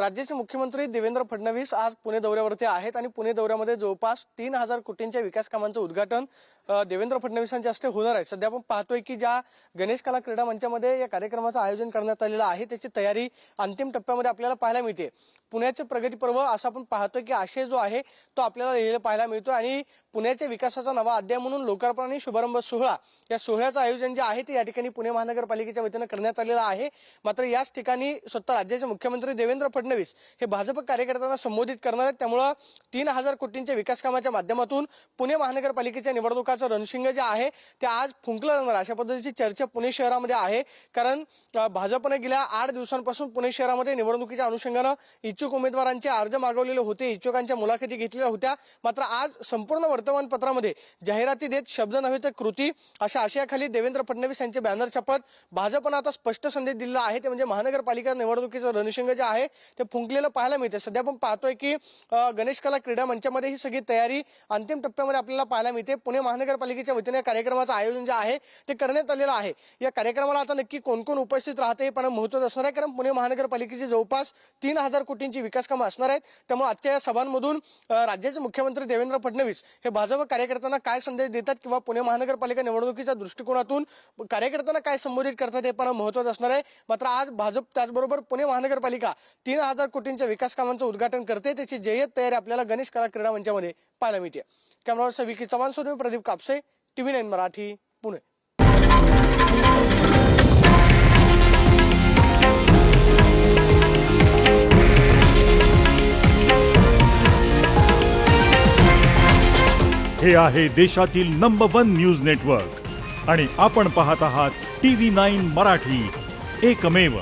राज्याचे मुख्यमंत्री देवेंद्र फडणवीस आज पुणे दौऱ्यावरती आहेत आणि पुणे दौऱ्यामध्ये जवळपास 3000 कोटींच्या विकास कामांचं उद्घाटन देवेंद्र फडणवीसांच्या हस्ते होणार आहे। सध्या आपण पाहतोय की ज्या गणेश कला क्रीडा मंचामध्ये या कार्यक्रमाचं आयोजन करण्यात आलेलं आहे त्याची तयारी अंतिम टप्प्यामध्ये आपल्याला पाहायला मिळते। पुण्याचे प्रगती पर्व असं आपण पाहतोय की आशय जो आहे तो आपल्याला लिहिलेला पाहायला मिळतो आणि पुण्याच्या विकासाचा नवा अध्याय म्हणून लोकार्पण आणि शुभारंभ सोहळा या सोहळ्याचं आयोजन जे आहे ते या ठिकाणी पुणे महानगरपालिकेच्या वतीने करण्यात आलेलं आहे। मात्र याच ठिकाणी स्वतः राज्याचे मुख्यमंत्री देवेंद्र फडणवीस हे भाजप कार्यकर्त्यांना संबोधित करणार आहेत। त्यामुळे 3000 कोटींच्या विकास कामाच्या माध्यमातून पुणे महानगरपालिकेच्या निवडणुकाचं रणशिंग जे आहे ते आज फुंकलं जाणार अशा पद्धतीची चर्चा पुणे शहरामध्ये आहे। कारण भाजपने गेल्या 8 दिवसांपासून पुणे शहरामध्ये निवडणुकीच्या अनुषंगाने इच्छुक उमेदवारांचे अर्ज मागवलेले होते, इच्छुकांच्या मुलाखती घेतलेल्या होत्या। मात्र आज संपूर्ण वर्तमानपत्रामध्ये जाहिराती देत शब्द नव्हे तर कृती अशा आशयाखाली देवेंद्र फडणवीस यांचे बॅनर छापत भाजपने आता स्पष्ट संदेश दिलेला आहे ते म्हणजे महानगरपालिका निवडणुकीचं रणशिंग जे आहे ते फुंकलेलं पाहायला मिळते। सध्या आपण पाहतोय की गणेश कला क्रीडा मंचामध्ये ही सगळी तयारी अंतिम टप्प्यामध्ये आपल्याला पाहायला मिळते। पुणे महानगरपालिकेच्या वतीने कार्यक्रमाचं आयोजन जे आहे ते करण्यात आलेलं आहे। या कार्यक्रमाला आता नक्की कोण कोण उपस्थित राहते हे पण महत्त्वाचं असणार आहे, कारण पुणे महानगरपालिकेची जवळपास 3000 कोटींची विकास कामं असणार आहेत। त्यामुळे आजच्या या सभांमधून राज्याचे मुख्यमंत्री देवेंद्र फडणवीस हे भाजप कार्यकर्त्यांना काय संदेश देतात किंवा पुणे महानगरपालिका निवडणुकीच्या दृष्टिकोनातून कार्यकर्त्यांना काय संबोधित करतात हे पण महत्त्वाचं असणार आहे। मात्र आज भाजप त्याचबरोबर पुणे महानगरपालिका 3000 कोटींच्या विकास कामांचं उद्घाटन करते, त्याची जय्यत तयारी आपल्याला गणेश कला क्रीडा मंचामध्ये पाहायला मिळते। कॅमेरावर विकी चव्हाण सोबत प्रदीप कापसे, TV9 मराठी, पुणे। हे आहे देशातील नंबर 1 न्यूज नेटवर्क आणि आपण पाहत आहात TV9 मराठी, एकमेव।